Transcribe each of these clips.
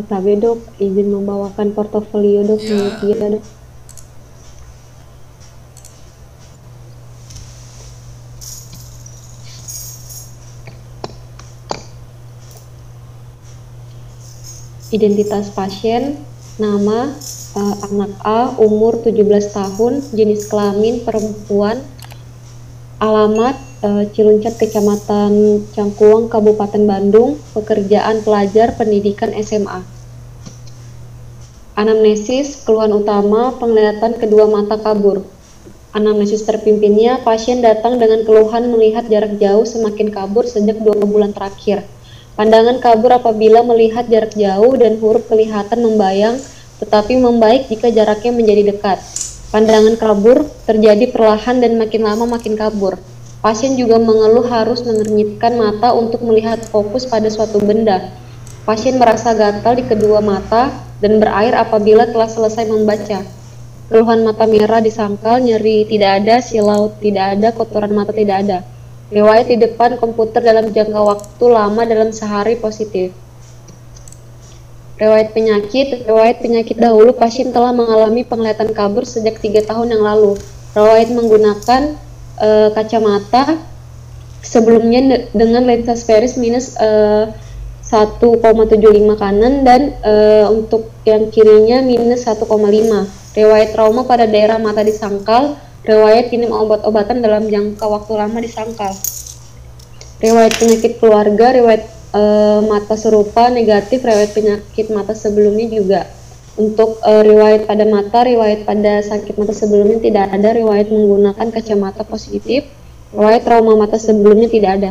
Tabe dok, izin membawakan portofolio dok, Ya, ya dok. Identitas pasien, nama, anak A, umur 17 tahun, jenis kelamin perempuan, alamat Ciluncat, Kecamatan Cangkuang, Kabupaten Bandung, pekerjaan pelajar pendidikan SMA. Anamnesis, keluhan utama, penglihatan kedua mata kabur. Anamnesis terpimpinnya, pasien datang dengan keluhan melihat jarak jauh semakin kabur sejak 2 bulan terakhir. Pandangan kabur apabila melihat jarak jauh dan huruf kelihatan membayang, tetapi membaik jika jaraknya menjadi dekat. Pandangan kabur terjadi perlahan dan makin lama makin kabur. Pasien juga mengeluh harus mengernyitkan mata untuk melihat fokus pada suatu benda. Pasien merasa gatal di kedua mata dan berair apabila telah selesai membaca. Keluhan mata merah disangkal, nyeri tidak ada, silau tidak ada, kotoran mata tidak ada. Riwayat di depan komputer dalam jangka waktu lama dalam sehari positif. Riwayat penyakit dahulu pasien telah mengalami penglihatan kabur sejak 3 tahun yang lalu. Riwayat menggunakan kacamata sebelumnya dengan lensa sferis minus 1,75 kanan dan untuk yang kirinya minus 1,5. Riwayat trauma pada daerah mata disangkal. Riwayat minum obat-obatan dalam jangka waktu lama disangkal. Riwayat penyakit keluarga, riwayat mata serupa negatif, riwayat penyakit mata sebelumnya juga. Untuk riwayat pada mata, riwayat pada sakit mata sebelumnya tidak ada, riwayat menggunakan kacamata positif, riwayat trauma mata sebelumnya tidak ada.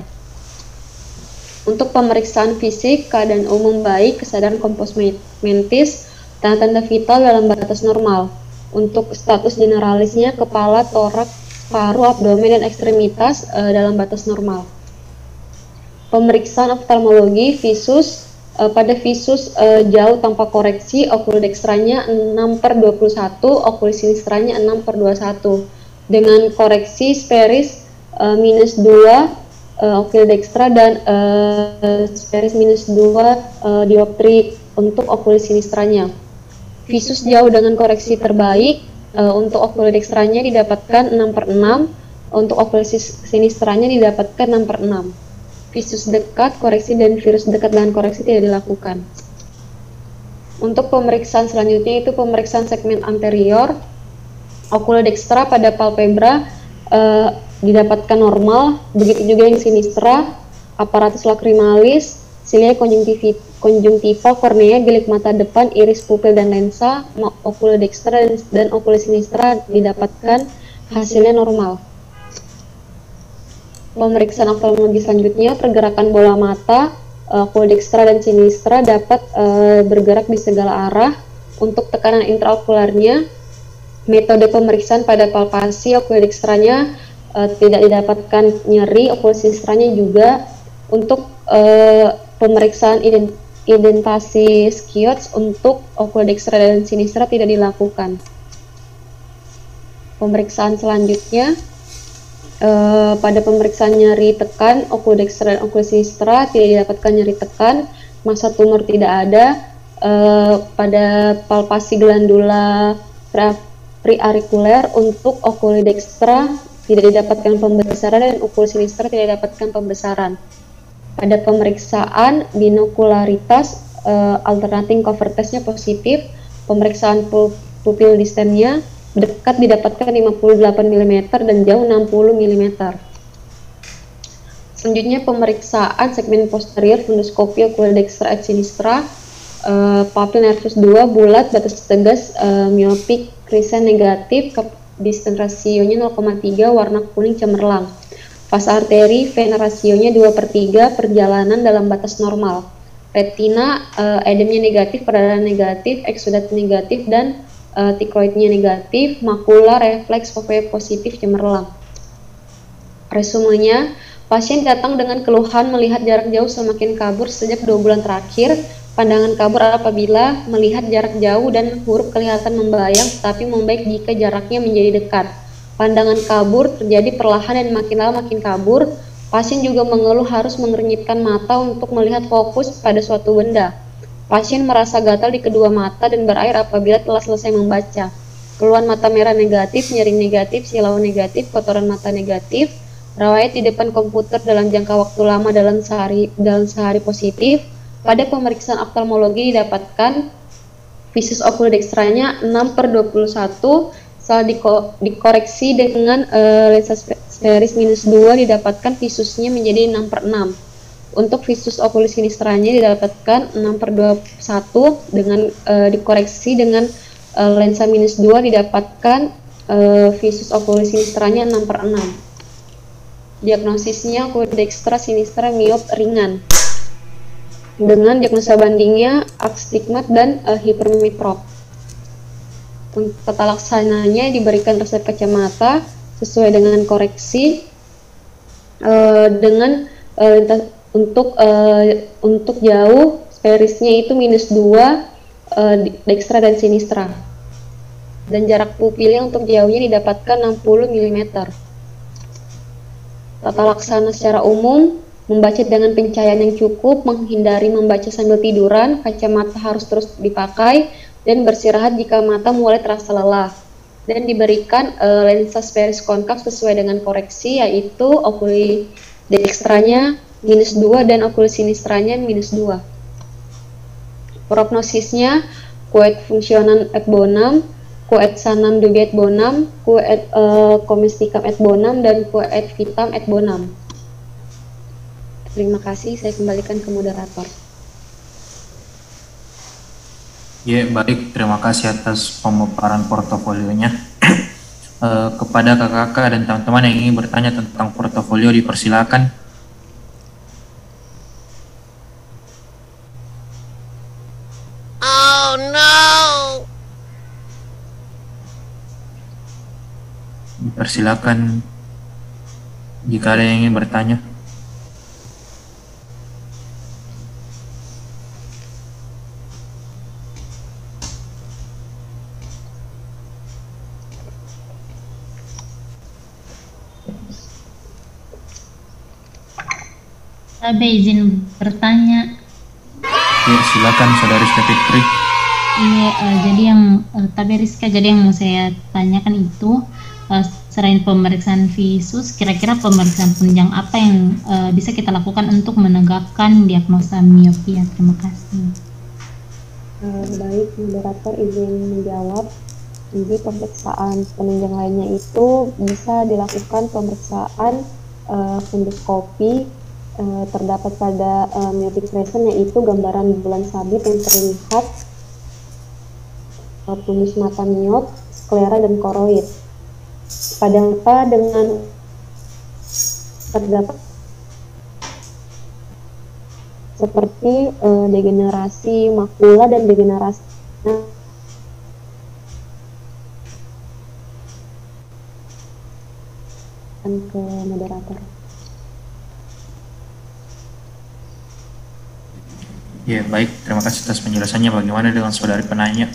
Untuk pemeriksaan fisik, keadaan umum baik, kesadaran kompos mentis, tanda-tanda vital dalam batas normal. Untuk status generalisnya, kepala, toraks, paru, abdomen, dan ekstremitas dalam batas normal. Pemeriksaan oftalmologi, visus, pada visus jauh tanpa koreksi, okulodextranya 6/21, okulis sinistranya 6/21. Dengan koreksi speris minus 2, okulodextra dan speris minus 2 dioptri untuk okulis sinistranya. Visus jauh dengan koreksi terbaik untuk okulodextranya didapatkan 6/6, untuk okulis sinistranya didapatkan 6/6. Visus dekat, koreksi dan virus dekat dengan koreksi tidak dilakukan. Untuk pemeriksaan selanjutnya itu pemeriksaan segmen anterior. Okulodextra pada palpebra didapatkan normal, begitu juga yang sinistra, aparatus lacrimalis, silia konjungtiva, kornea, gelik mata depan, iris pupil dan lensa, okulodextra dan okulis sinistra didapatkan hasilnya normal. Pemeriksaan oftalmologi selanjutnya, pergerakan bola mata, okulodextra dan sinistra dapat bergerak di segala arah. Untuk tekanan intraokularnya, metode pemeriksaan pada palpasi, okulodextranya tidak didapatkan nyeri, okulis sinistranya juga. Untuk pemeriksaan identasi skiots untuk okulodextra dan sinistra tidak dilakukan. Pemeriksaan selanjutnya, pada pemeriksaan nyeri tekan, okulodextra dan okulis sinistra tidak didapatkan nyeri tekan, massa tumor tidak ada. Pada palpasi glandula preaurikuler untuk okulodextra tidak didapatkan pembesaran dan okulis sinistra tidak didapatkan pembesaran. Pada pemeriksaan binokularitas, alternating cover testnya positif. Pemeriksaan pupil distennya dekat didapatkan 58 mm dan jauh 60 mm. Selanjutnya pemeriksaan segmen posterior, fundoskopi, okulodextra et sinistra, papil nervus 2 bulat, batas tegas, miopik, krisen negatif, distance rasionya 0,3, warna kuning cemerlang. Fase arteri, vena rasionya 2/3, perjalanan dalam batas normal. Retina, edemnya negatif, peradangan negatif, eksudat negatif, dan tikroidnya negatif. Makula, refleks, fovea positif, cemerlang. Resumenya, pasien datang dengan keluhan melihat jarak jauh semakin kabur sejak 2 bulan terakhir. Pandangan kabur apabila melihat jarak jauh dan huruf kelihatan membayang, tetapi membaik jika jaraknya menjadi dekat. Pandangan kabur terjadi perlahan dan makin lama makin kabur. Pasien juga mengeluh harus mengernyitkan mata untuk melihat fokus pada suatu benda. Pasien merasa gatal di kedua mata dan berair apabila telah selesai membaca. Keluhan mata merah negatif, nyeri negatif, silau negatif, kotoran mata negatif, rawat di depan komputer dalam jangka waktu lama dalam sehari positif. Pada pemeriksaan oftalmologi didapatkan visus okulodextranya 6/21, setelah dikoreksi dengan lensa sferis -2 didapatkan visusnya menjadi 6/6. Untuk visus oculis sinistranya didapatkan 6/21 dengan dikoreksi dengan lensa -2 didapatkan visus oculis sinistranya 6/6. Diagnosisnya okulodextra sinistra miop ringan. Dengan diagnosa bandingnya astigmat dan hipermetrop. Untuk tata laksananya diberikan resep kacamata sesuai dengan koreksi dengan untuk jauh sferisnya itu -2 dekstra dan sinistra, dan jarak pupilnya untuk jauhnya didapatkan 60 mm. Tata laksana secara umum: membaca dengan pencahayaan yang cukup, menghindari membaca sambil tiduran, kacamata harus terus dipakai, dan beristirahat jika mata mulai terasa lelah. Dan diberikan lensa sferis konkav sesuai dengan koreksi, yaitu okulodextranya -2 dan oculis sinistranya -2. Prognosisnya quoad functionam et bonum, quoad sanam dubiet bonum, quoad comesticam et bonum, dan quoad vitam et bonum. Terima kasih, saya kembalikan ke moderator. Ya, baik, terima kasih atas pemaparan portofolionya. Kepada kakak-kakak dan teman-teman yang ingin bertanya tentang portofolio, dipersilakan. Oh no. Dipersilakan jika ada yang ingin bertanya. Saya izin bertanya. Ya, silakan Saudari Rizka Fitri. Iya, jadi yang tapi Rizka, jadi yang mau saya tanyakan itu selain pemeriksaan visus, kira-kira pemeriksaan penunjang apa yang bisa kita lakukan untuk menegakkan diagnosa miopia? Terima kasih. Baik, moderator izin menjawab. Jadi pemeriksaan penunjang lainnya itu bisa dilakukan pemeriksaan fundoskopi. Terdapat pada myopic lesion, yaitu gambaran bulan sabit yang terlihat fundus mata miop, sklera, dan koroid. Pada mata dengan terdapat seperti degenerasi makula dan degenerasi ke moderator. Ya, baik, terima kasih atas penjelasannya. Bagaimana dengan saudari penanya?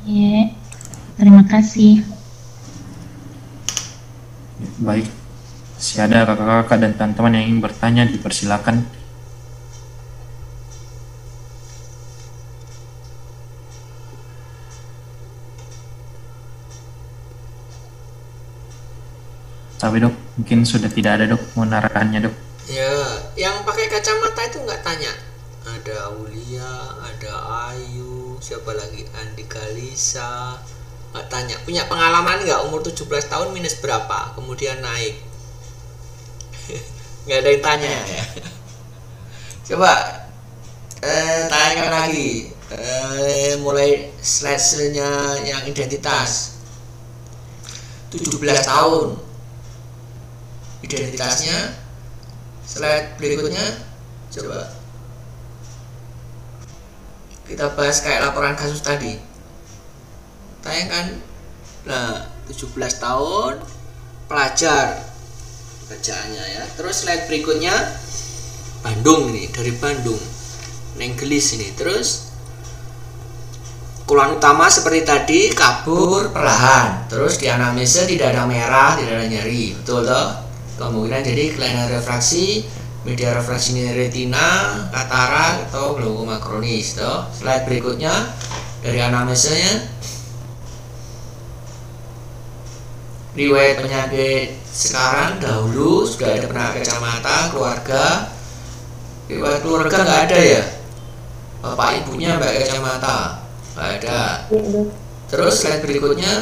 Ya, terima kasih. Ya, baik, masih ada kakak-kakak dan teman-teman yang ingin bertanya, dipersilakan. Tapi dok, mungkin sudah tidak ada dok menarakannya dok. Ya, yang pakai kacamata itu nggak tanya. Ada Aulia, ada Ayu, siapa lagi? Andika Lisa. Nggak tanya. Punya pengalaman nggak umur 17 tahun minus berapa? Kemudian naik. Nggak ada yang tanya ya. Coba tanyakan lagi. Mulai slide-nya yang identitas. 17 tahun. Identitasnya. Slide berikutnya, coba kita bahas kayak laporan kasus tadi. Tayangkan. Nah, 17 tahun, pelajar bacaannya ya. Terus slide berikutnya, Bandung nih, dari Bandung, Nenggelis ini. Terus Keluhan utama seperti tadi, kabur perlahan, terus di anamnesa tidak ada merah, tidak ada nyeri, betul toh? Kemungkinan jadi kelainan refraksi, media refraksi ini retina, katarak atau glaukoma kronis toh. Slide berikutnya dari anamnesanya. Riwayat penyakit sekarang, dahulu sudah ada pernah kacamata, keluarga. Riwayat keluarga nggak ada ya? Bapak ibunya pakai kacamata? Nggak ada. Terus slide berikutnya,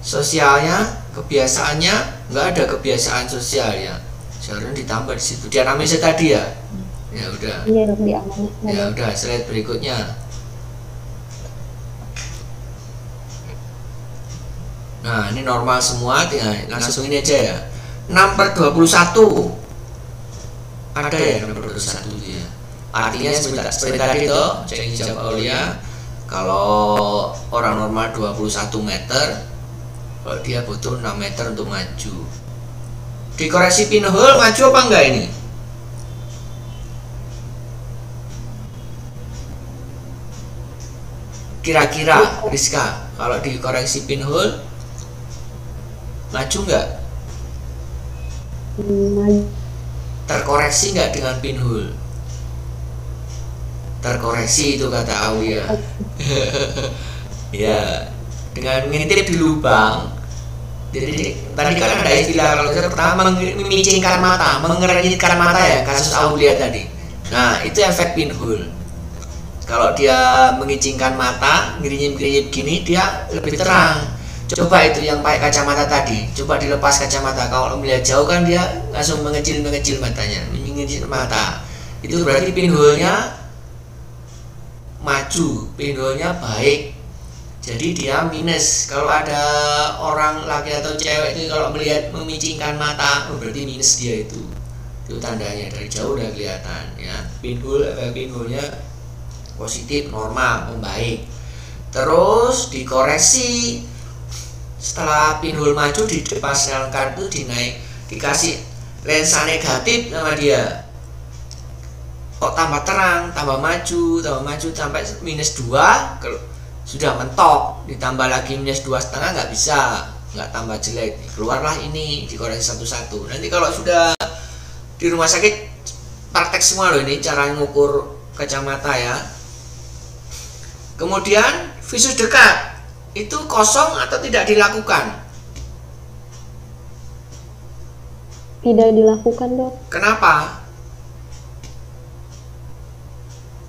sosialnya, kebiasaannya, nggak ada kebiasaan sosial ya. Seharusnya ditambah di situ. Di anamnesa tadi ya? Ya udah. Ya udah, slide berikutnya. Nah, ini normal semua, tinggal langsung ini aja ya. 6/21. Ada ya 6/21 ya. Artinya seperti tadi toh, cek hijab aulia. Kalau orang normal 21 meter, kalau dia butuh 6 meter untuk maju. Dikoreksi pinhole maju apa enggak ini? Kira-kira Rizka, kalau dikoreksi pinhole maju nggak? Terkoreksi nggak dengan pinhole? Terkoreksi itu kata Aulia. Ya, dengan mengintip di lubang. Jadi tadi kan ada istilah kalau kita pertama memicingkan mata, mengernyitkan mata ya, kasus Aulia tadi. Nah, itu efek pinhole. Kalau dia mengicingkan mata, ngerinyip-ngerinyip gini, dia lebih terang. Coba itu yang pakai kacamata tadi, coba dilepas kacamata. Kalau melihat jauh kan dia langsung mengecil matanya, mengecil mata. Itu berarti pinhole-nya maju, pinhole-nya baik. Jadi dia minus. Kalau ada orang laki atau cewek itu kalau melihat memicingkan mata, berarti minus dia itu. Itu tandanya dari jauh udah kelihatan ya. Pinhole-nya positif, normal, membaik. Terus dikoreksi. Setelah pinhole maju di depan sel kartu dikasih lensa negatif sama dia. Kok tambah terang, tambah maju sampai -2, sudah mentok, ditambah lagi -2,5 nggak bisa, nggak tambah jelek. Keluarlah ini dikoreksi satu-satu. Nanti kalau sudah di rumah sakit praktek semua loh ini cara mengukur kacamata ya. Kemudian visus dekat itu kosong atau tidak dilakukan? Tidak dilakukan, Dok. Kenapa?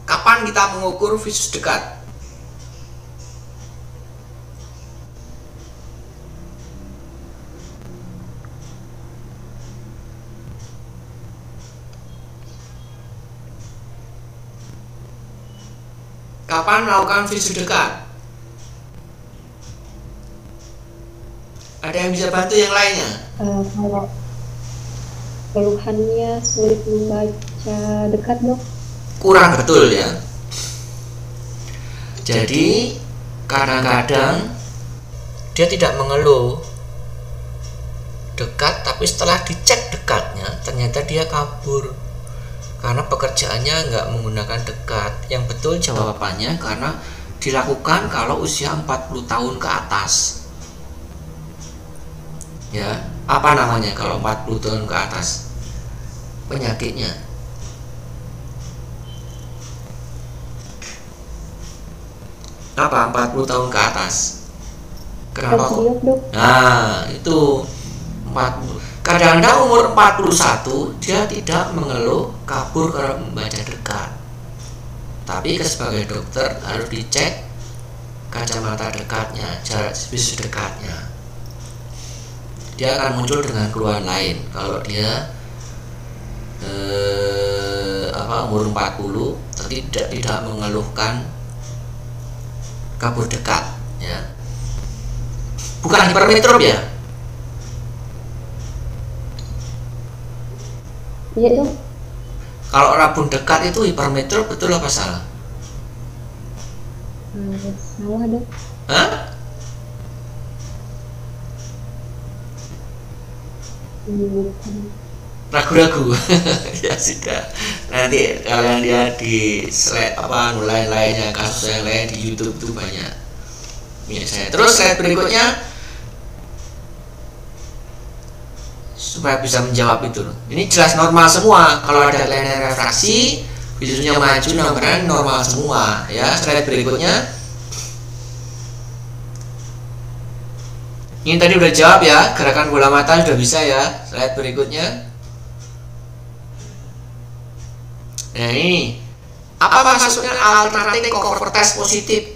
Kapan kita mengukur visus dekat? Kapan melakukan visus dekat? Ada yang bisa bantu yang lainnya? Kalau keluhannya sulit membaca dekat, Dok. Kurang betul ya. Jadi kadang-kadang dia tidak mengeluh dekat, tapi setelah dicek dekatnya ternyata dia kabur karena pekerjaannya nggak menggunakan dekat. Yang betul jawabannya karena dilakukan kalau usia 40 tahun ke atas. Ya, apa namanya kalau 40 tahun ke atas? Penyakitnya. Apa 40 tahun ke atas? Kenapa kok? Nah, itu 40. Kadang-kadang umur 41 dia tidak mengeluh kabur karena membaca dekat. Tapi sebagai dokter harus dicek kacamata dekatnya, jarak visus dekatnya. Dia akan muncul dengan keluhan lain kalau dia umur 40 tapi tidak mengeluhkan kabur dekat ya. Bukan hipermetrop ya? Iya, Dok. Kalau rabun dekat itu hipermetrop, betul apa salah? Salah, Dok. Hah? ragu-ragu. Ya sudah, nanti kalian lihat di slide lain-lainnya, kasus yang lain di YouTube itu banyak punya saya. Terus slide berikutnya supaya bisa menjawab itu. Ini jelas normal semua. Kalau ada linear refraksi, visunya maju, nomornya normal semua ya. Slide berikutnya. Ini tadi udah jawab ya, gerakan bola mata sudah bisa ya. Slide berikutnya. Nah ini, apa maksudnya alternatif cover test positif?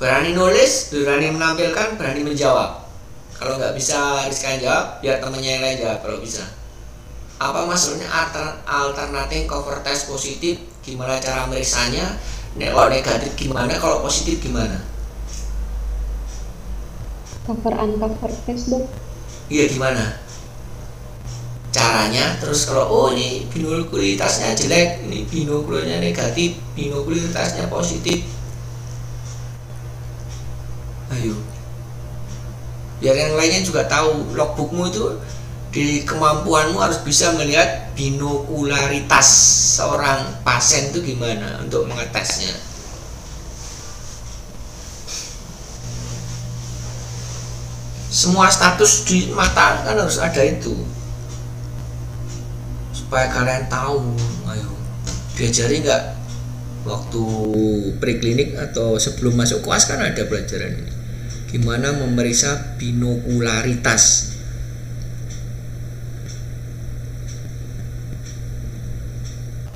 Berani nulis, berani menampilkan, berani menjawab. Kalau nggak bisa Rizka jawab, biar temennya yang lain jawab kalau bisa. Apa maksudnya alternatif cover test positif? Gimana cara meriksanya? Kalau negatif gimana, kalau positif gimana? Cover uncover test dong. Iya gimana caranya? Terus kalau ini binokulitasnya jelek, ini binokularnya negatif, binokulitasnya positif. Ayo, biar yang lainnya juga tahu. Logbookmu itu di kemampuanmu harus bisa melihat binokularitas seorang pasien itu gimana untuk mengetesnya. Semua status di mata kan harus ada itu, supaya kalian tahu. Ayo, diajari nggak waktu preklinik atau sebelum masuk kelas kan ada pelajaran ini, gimana memeriksa binokularitas.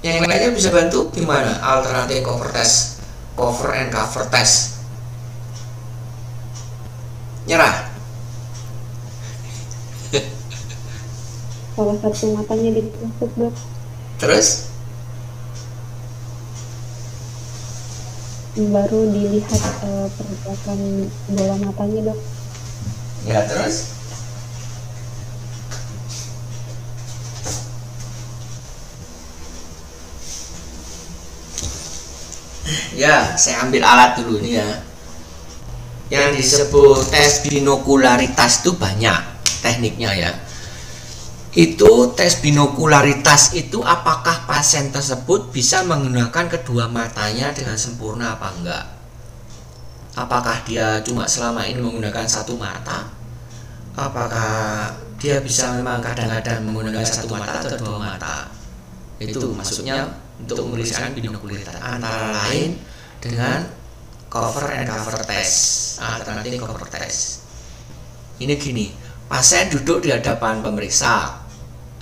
Yang lainnya bisa bantu gimana? Alternatif cover test, cover and cover test. Nyerah. Salah satu matanya ditutup dok. Terus? Baru dilihat pergerakan bola matanya dok. Ya terus? Ya, saya ambil alat dulu nih ya. Yang disebut tes binokularitas itu banyak tekniknya ya. Itu tes binokularitas itu apakah pasien tersebut bisa menggunakan kedua matanya dengan sempurna apa enggak? Apakah dia cuma selama ini menggunakan satu mata? Apakah dia bisa memang kadang-kadang menggunakan satu mata atau dua mata? Itu maksudnya untuk memeriksa binokularitas, antara lain dengan cover and cover test, alternatif cover test. Ini gini, pasien duduk di hadapan pemeriksa,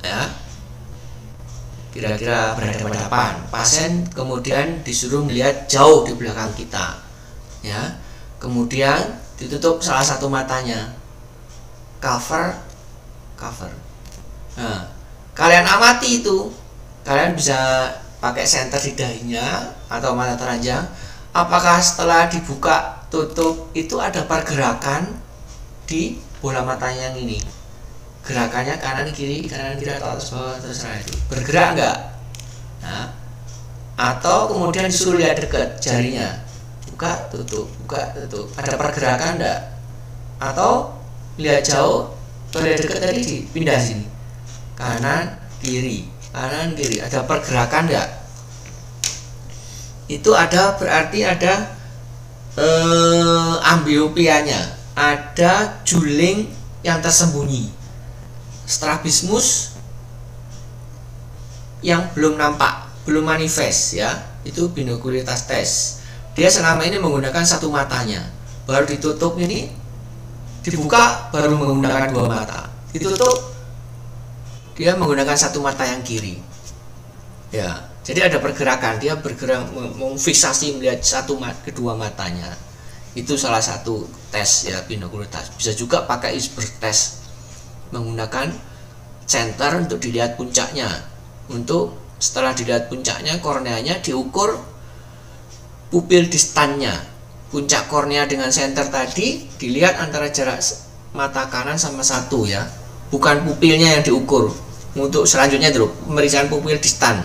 ya, kira-kira berhadapan. Pasien kemudian disuruh melihat jauh di belakang kita, ya. Kemudian ditutup salah satu matanya, cover. Nah, kalian amati itu, kalian bisa pakai senter di dahinya atau mata telanjang. Apakah setelah dibuka tutup itu ada pergerakan di bola matanya yang ini? Gerakannya kanan kiri atau atas bawah, terserah itu. Bergerak enggak? Nah, atau kemudian disuruh lihat dekat jarinya, buka tutup. Ada pergerakan enggak? Atau lihat jauh, lihat dekat tadi dipindah sini, kanan kiri, ada pergerakan enggak? Itu ada, berarti ada ambliopianya, ada juling yang tersembunyi, strabismus yang belum nampak, belum manifest ya. Itu binokularitas tes. Dia selama ini menggunakan satu matanya, baru ditutup ini, dibuka baru menggunakan dua mata, ditutup dia menggunakan satu mata yang kiri ya. Jadi ada pergerakan, dia bergerak memfiksasi melihat kedua matanya. Itu salah satu tes ya, binokularitas. Bisa juga pakai Iceberg test, menggunakan center untuk dilihat puncaknya. Untuk setelah dilihat puncaknya, korneanya diukur pupil distannya. Puncak kornea dengan center tadi dilihat antara jarak mata kanan sama satu ya, bukan pupilnya yang diukur. Untuk selanjutnya dulu pemeriksaan pupil distan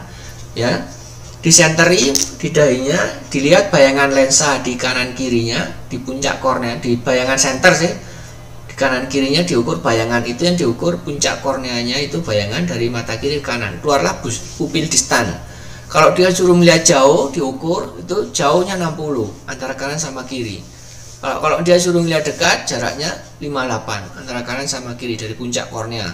ya, disenteri di dahinya, dilihat bayangan lensa di kanan kirinya, di puncak kornea, di bayangan center sih, di kanan kirinya diukur bayangan, itu yang diukur puncak korneanya itu bayangan dari mata kiri ke kanan, keluarlah pupil distan. Kalau dia suruh melihat jauh diukur itu jauhnya 60 antara kanan sama kiri. Kalau dia suruh melihat dekat jaraknya 58 antara kanan sama kiri dari puncak kornea.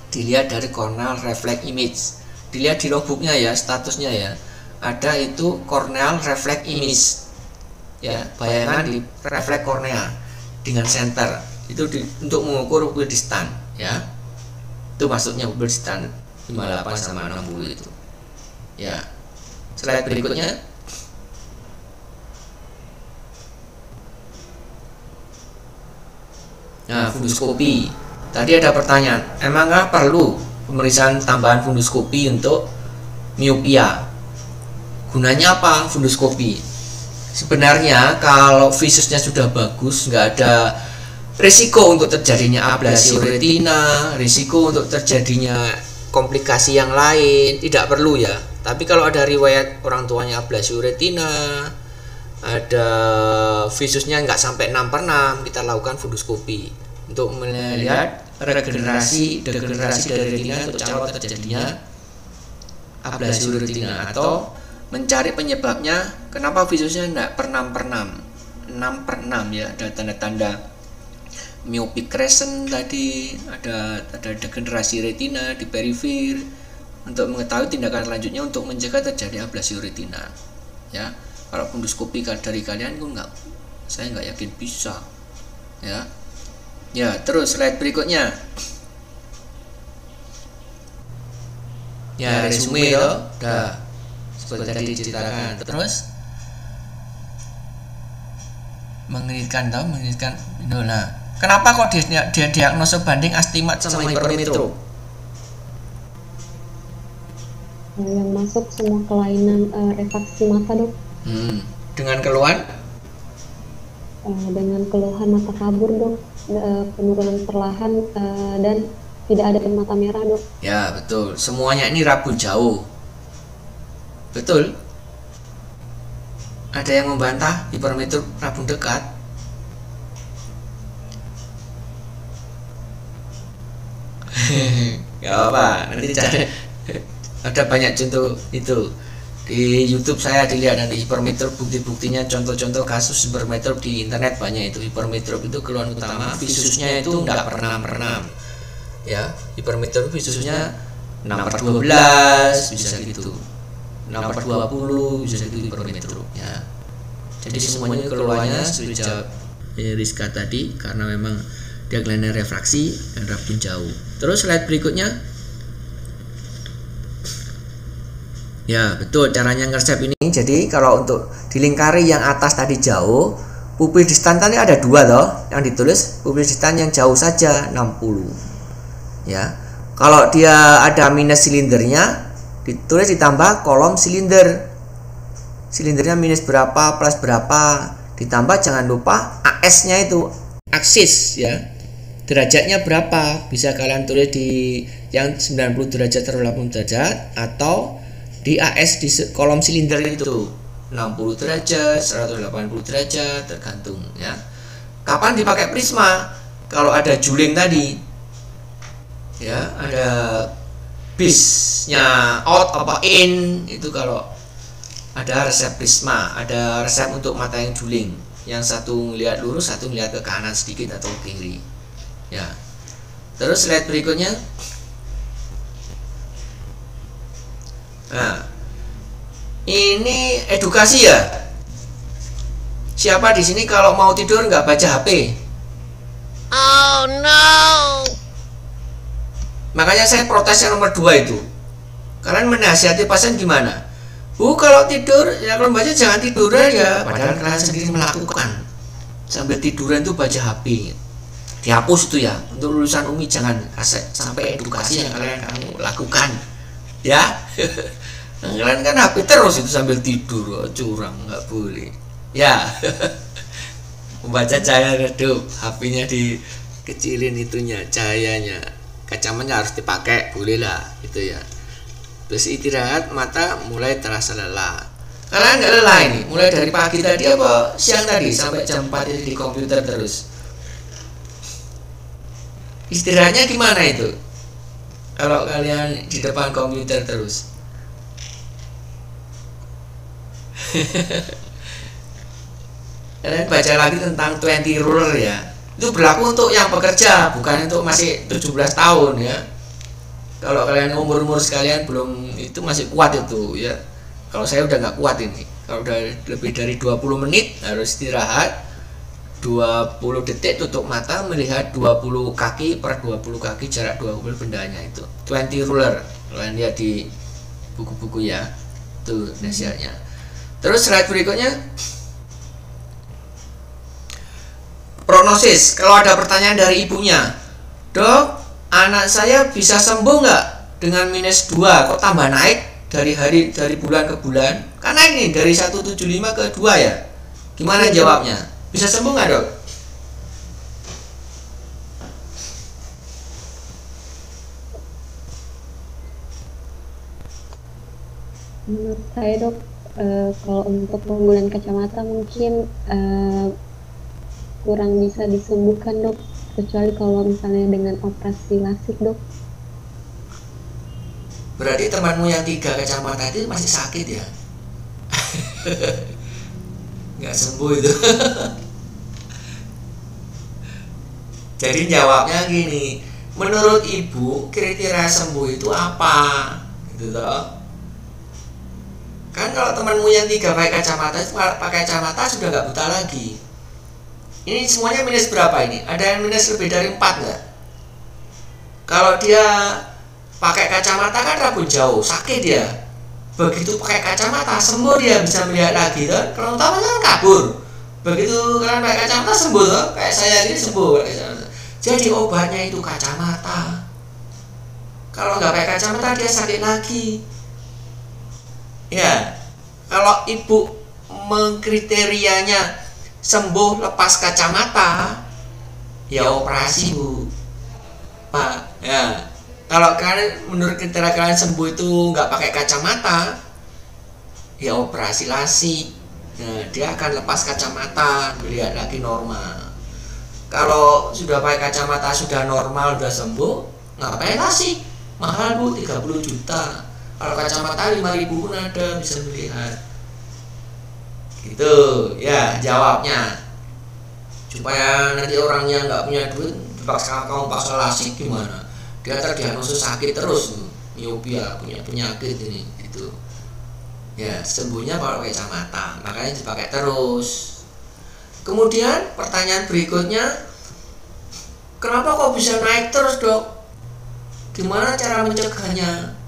Dilihat dari corneal reflex image, dilihat di logbooknya ya, statusnya ya, ada itu corneal reflex image ya, bayangan di refleks kornea dengan center itu untuk mengukur pupil distan ya, itu maksudnya pupil distan 58 sama 60 itu ya. Slide berikutnya. Nah, funduskopi tadi ada pertanyaan, emangkah perlu pemeriksaan tambahan funduskopi untuk miopia? Gunanya apa funduskopi? Sebenarnya kalau visusnya sudah bagus, nggak ada risiko untuk terjadinya ablasi retina, risiko untuk terjadinya komplikasi yang lain, tidak perlu ya. Tapi kalau ada riwayat orang tuanya ablasi retina, ada visusnya nggak sampai 6/6, kita lakukan funduskopi untuk melihat regenerasi degenerasi dari retina untuk calon terjadinya ablasi retina, atau mencari penyebabnya kenapa visusnya tidak per 6/6 ya. Ada tanda-tanda myopic crescent tadi, ada degenerasi retina di periferi, untuk mengetahui tindakan selanjutnya untuk mencegah terjadi ablasi retina ya. Kalau funduskopi dari kalian itu saya nggak yakin bisa ya. Ya, terus slide berikutnya. Ya, resume loh, udah seperti tadi diceritakan. Terus mengingatkan. Nah, kenapa kok dia diagnosa banding astigmat sama hipermetro? Yang masuk semua kelainan refraksi mata, Dok. Dengan keluhan? Dengan keluhan mata kabur, Dok, penurunan perlahan dan tidak ada mata merah, Dok. Ya, betul. Semuanya ini rabun jauh. Betul. Ada yang membantah hipermetro rabun dekat? Gak apa, nanti cari. Ada banyak contoh itu di YouTube, saya dilihat nanti hipermetrop, bukti-buktinya, contoh-contoh kasus hipermetrop di internet banyak itu. Hipermetrop itu keluhan utama visusnya itu enggak pernah ya. Hipermetrop visusnya 6/12 bisa gitu, 6/20 bisa gitu hipermetrop ya. Jadi semuanya keluarnya sudah jawab Rizka tadi, karena memang dia kelainan refraksi dan rabun jauh. Terus slide berikutnya. Ya, betul caranya ngeresep ini. Jadi kalau untuk dilingkari yang atas tadi jauh, pupil distan tadi ada 2 toh, yang ditulis pupil distan yang jauh saja 60. Ya. Kalau dia ada minus silindernya, ditulis ditambah kolom silinder. Silindernya minus berapa, plus berapa, ditambah jangan lupa AS-nya itu, aksis ya. Derajatnya berapa? Bisa kalian tulis di yang 90 derajat atau 80 derajat, atau di AS di kolom silinder itu 60 derajat, 180 derajat, tergantung ya. Kapan dipakai prisma? Kalau ada juling tadi ya, ada bisnya out apa in, itu kalau ada resep prisma, ada resep untuk mata yang juling, yang satu ngelihat lurus, satu ngelihat ke kanan sedikit atau kiri ya. Terus slide berikutnya. Nah, ini edukasi ya. Siapa di sini kalau mau tidur nggak baca HP? Oh no. Makanya saya protes yang nomor 2 itu. Kalian menasihati pasien gimana? Bu, kalau tidur ya kalau baca jangan tidur aja. Padahal kalian sendiri melakukan sambil tiduran tuh baca HP. Dihapus itu ya. Untuk lulusan UMI jangan sampai edukasi yang kalian lakukan ya. Kalian kan HP terus itu sambil tidur, curang, nggak boleh ya. Membaca cahaya redup, HP-nya dikecilin itunya, cahayanya, kacamanya harus dipakai, boleh lah itu ya. Terus istirahat, mata mulai terasa lelah. Kalian nggak lelah ini, mulai dari pagi tadi apa siang tadi sampai jam 4 ini di komputer terus? Istirahatnya gimana itu? Kalau kalian di depan komputer terus. Kalian baca lagi tentang 20 ruler ya. Itu berlaku untuk yang bekerja, bukan untuk masih 17 tahun ya. Kalau kalian umur-umur sekalian belum, itu masih kuat itu ya. Kalau saya udah nggak kuat ini. Kalau udah lebih dari 20 menit harus istirahat. 20 detik tutup mata, melihat 20 kaki per 20 kaki, jarak 20 bendanya itu 20 ruler. Kalian lihat di buku-buku ya. Itu nasihatnya. Terus slide berikutnya, prognosis. Kalau ada pertanyaan dari ibunya, dok, anak saya bisa sembuh nggak dengan -2? Kok tambah naik dari bulan ke bulan? Karena ini dari 175 ke 2 ya. Gimana jawabnya? Bisa sembuh nggak, dok? Menurut saya dok, kalau untuk penggunaan kacamata mungkin kurang bisa disembuhkan dok, kecuali kalau misalnya dengan operasi lasik dok. Berarti temanmu yang 3 kacamata itu masih sakit ya? Nggak sembuh itu. Jadi jawabnya gini, menurut ibu kriteria sembuh itu apa? Gitu toh. Kan kalau temanmu yang 3 pakai kacamata itu pakai kacamata sudah nggak buta lagi. Ini semuanya minus berapa ini? Ada yang minus lebih dari 4 nggak? Kalau dia pakai kacamata kan rambut jauh, sakit dia. Begitu pakai kacamata sembuh, dia bisa melihat lagi kan? Kalau utama kan kabur. Begitu kalian pakai kacamata sembuh toh? Kayak saya ini sembuh pakai kacamata. Jadi obatnya itu kacamata. Kalau nggak pakai kacamata dia sakit lagi. Ya, kalau ibu mengkriterianya sembuh lepas kacamata, ya operasi bu, Pak. Ya, kalau kalian menurut kriteria kalian sembuh itu nggak pakai kacamata, ya operasi lasik. Nah, dia akan lepas kacamata, melihat lagi normal. Kalau sudah pakai kacamata sudah normal, sudah sembuh, ngapain lasik? Mahal bu, 30 juta. Kalau kacamata 5.000 pun ada, bisa melihat. Gitu ya jawabnya. Supaya nanti orangnya nggak punya duit, dipaksa kamu paksa lasik gimana? Dia terdiagnosis sakit terus, miopia, punya penyakit ini gitu. Ya sembuhnya kalau pakai kacamata, makanya dipakai terus. Kemudian pertanyaan berikutnya, kenapa kok bisa naik terus dok? Gimana cara mencegahnya?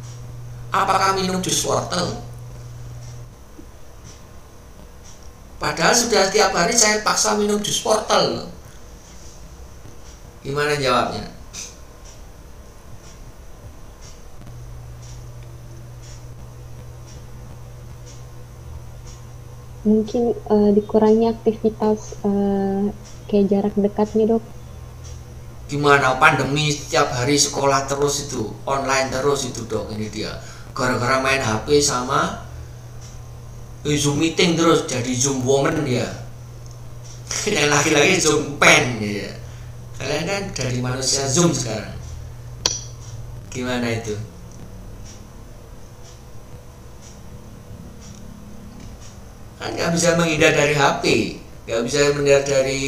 Apakah minum jus wortel? Padahal sudah tiap hari saya paksa minum jus wortel. Gimana jawabnya? Mungkin dikurangi aktivitas kayak jarak dekatnya dok. Gimana pandemi setiap hari sekolah terus itu, online terus itu dok, ini dia. Gara-gara main HP sama Zoom meeting terus, jadi Zoom woman dia. Yang laki-laki Zoom pen ya. Kalian kan dari manusia Zoom sekarang. Gimana itu? Kan nggak bisa menghindar dari HP, nggak bisa menghindar dari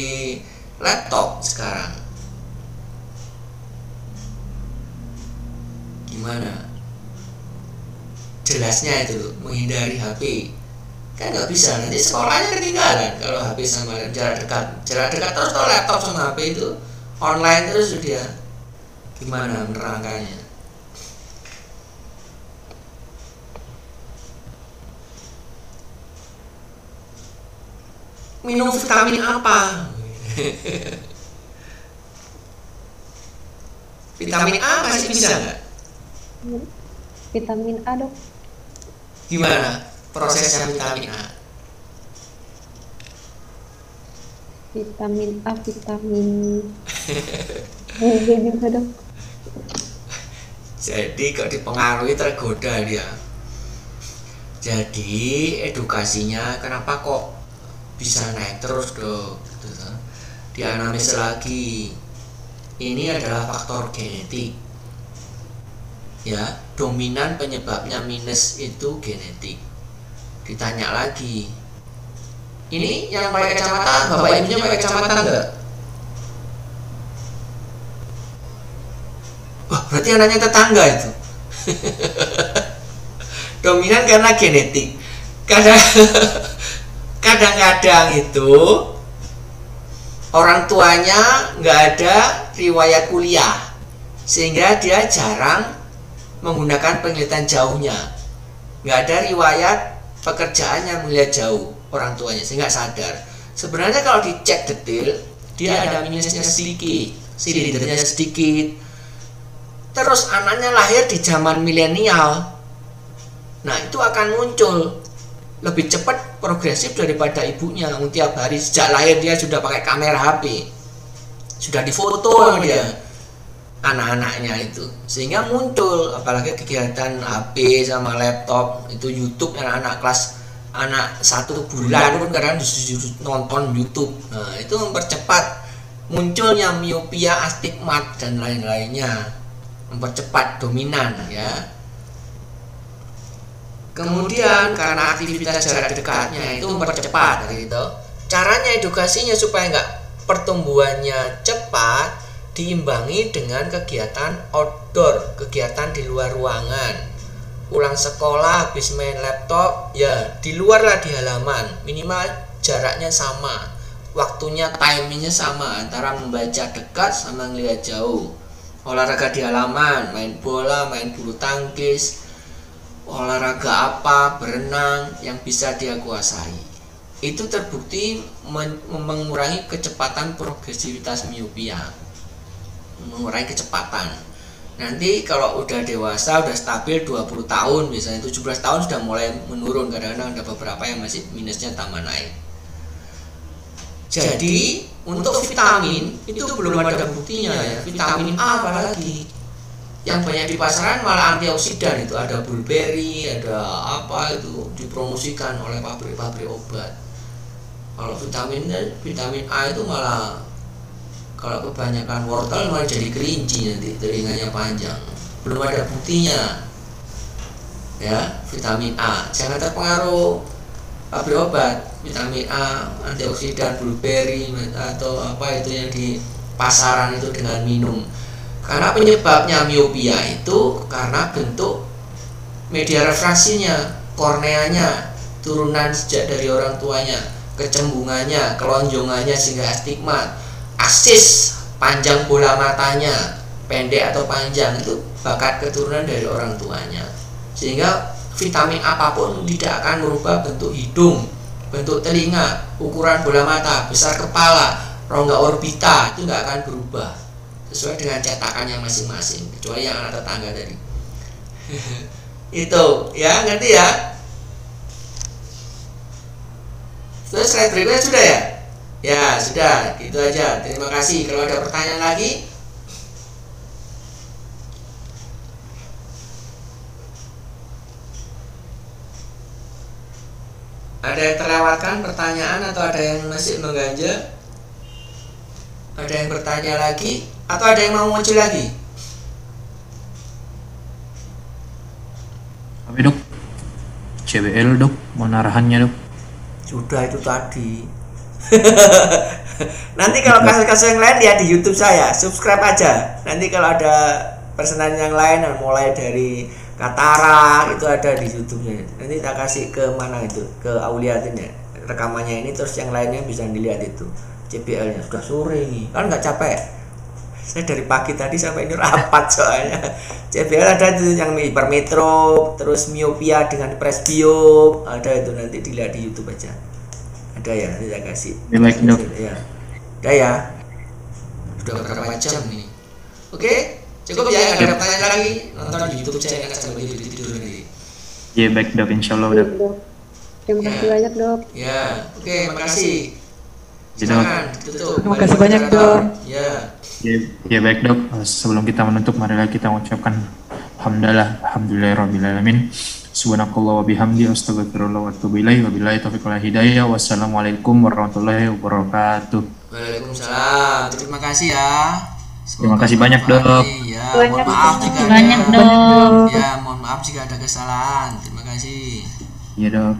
laptop sekarang. Gimana? Jelasnya itu menghindari HP. Kan nggak bisa, nanti sekolahnya ketinggalan kalau HP sama jarak dekat terus. Kalau laptop sama HP itu online terus dia. Gimana menerangkannya? Minum vitamin apa? Vitamin A masih bisa nggak? Vitamin A dok. Gimana prosesnya vitamin A? Vitamin A, vitamin B juga dok. Jadi kok dipengaruhi, tergoda dia. Jadi edukasinya kenapa kok bisa naik terus dok? Gitu, dianalisis lagi. ini adalah faktor genetik. Ya, dominan penyebabnya minus itu genetik. Ditanya lagi, ini yang pakai kacamata, bapak ibunya pakai kacamata enggak? Wah, berarti anaknya tetangga itu. Dominan karena genetik. Kadang-kadang itu orang tuanya nggak ada riwayat kuliah, sehingga dia jarang menggunakan penglihatan jauhnya. Nggak ada riwayat pekerjaan yang melihat jauh orang tuanya, sehingga sadar. Sebenarnya kalau dicek detail, dia ada minusnya sedikit, silindernya sedikit. Terus anaknya lahir di zaman milenial, nah itu akan muncul lebih cepat progresif daripada ibunya. Tiap hari sejak lahir dia sudah pakai kamera HP, sudah difoto sama dia anak-anaknya itu, sehingga muncul apalagi kegiatan HP sama laptop itu, YouTube. Anak-anak kelas anak 1 bulan pun kadang disuruh nonton YouTube. Nah itu mempercepat munculnya miopia, astigmat dan lain-lainnya, mempercepat dominan ya. Kemudian karena aktivitas jarak dekatnya itu mempercepat gitu. Caranya edukasinya supaya nggak pertumbuhannya cepat, diimbangi dengan kegiatan outdoor, kegiatan di luar ruangan. Pulang sekolah habis main laptop, ya di luar lah, di halaman, minimal jaraknya sama, waktunya, timingnya sama antara membaca dekat sama ngelihat jauh. Olahraga di halaman, main bola, main bulu tangkis, olahraga apa, berenang yang bisa dia kuasai. Itu terbukti mengurangi kecepatan progresivitas miopia, mengurangi kecepatan. Nanti kalau udah dewasa, udah stabil 20 tahun, misalnya 17 tahun sudah mulai menurun. Kadang-kadang ada beberapa yang masih minusnya tambah naik. Jadi untuk vitamin itu belum ada buktinya ya. Vitamin A apalagi yang banyak di pasaran malah antioksidan. Itu ada bulberry, ada apa itu dipromosikan oleh pabrik-pabrik obat. Kalau vitamin A itu malah, kalau kebanyakan wortel malah jadi kerinci, nanti telinganya panjang. Belum ada buktinya ya vitamin A. Jangan terpengaruh pabrik obat. Vitamin A, antioksidan, blueberry atau apa itu yang di pasaran itu dengan minum. Karena penyebabnya miopia itu karena bentuk media refraksinya, korneanya, turunan sejak dari orang tuanya, kecembungannya, kelonjongannya sehingga astigmat. Aksis panjang bola matanya, pendek atau panjang, itu bakat keturunan dari orang tuanya. Sehingga vitamin apapun tidak akan merubah bentuk hidung, bentuk telinga, ukuran bola mata, besar kepala, rongga orbita, itu nggak akan berubah sesuai dengan cetakannya masing-masing, kecuali yang anak tetangga tadi. Itu ya, ngerti ya? Terus slide berikutnya sudah ya? Ya sudah, gitu aja. Terima kasih. Kalau ada pertanyaan lagi, ada yang terlewatkan pertanyaan atau ada yang masih mengganjal? Ada yang bertanya lagi atau ada yang mau muncul lagi? Tapi dok, CBL dok, mana arahannya dok? Sudah itu tadi. Nanti kalau kasus-kasus yang lain lihat di YouTube saya, subscribe aja. Nanti kalau ada pesanan yang lain, mulai dari katarak itu ada di YouTube-nya. Nanti tak kasih ke mana itu, ke Auliatin ya, rekamannya ini, terus yang lainnya bisa dilihat itu. CBL-nya sudah sore nih, kan nggak capek. Saya dari pagi tadi sampai ini rapat soalnya. CBL ada itu yang hipermetro, terus miopia dengan presbiop, ada itu, nanti dilihat di YouTube aja. Ada ya, nanti saya kasih. Ya. Udah ya. Sudah berapa jam nih? Oke, cukup ya. Nggak ada pertanyaan lagi, nonton di YouTube saya sampai tidur nanti. Ya baik dok, insyaallah dok. Terima kasih banyak dok. Ya, oke, makasih. Silakan ditutup. Terima kasih banyak dok. Ya. Ya baik dok, sebelum kita menutup marilah kita mengucapkan alhamdulillahirrabbilalamin. Subhanakallah wa bihamdi, astaghfirullah wa atubu ilaih, wa billahi taufiq wal hidayah. Wassalamualaikum warahmatullahi wabarakatuh. Waalaikumsalam. Terima kasih ya. Terima kasih banyak, Dok. Ya, mohon maaf jika Banyak, Dok. ya, mohon maaf jika ada kesalahan. Terima kasih. Iya, Dok.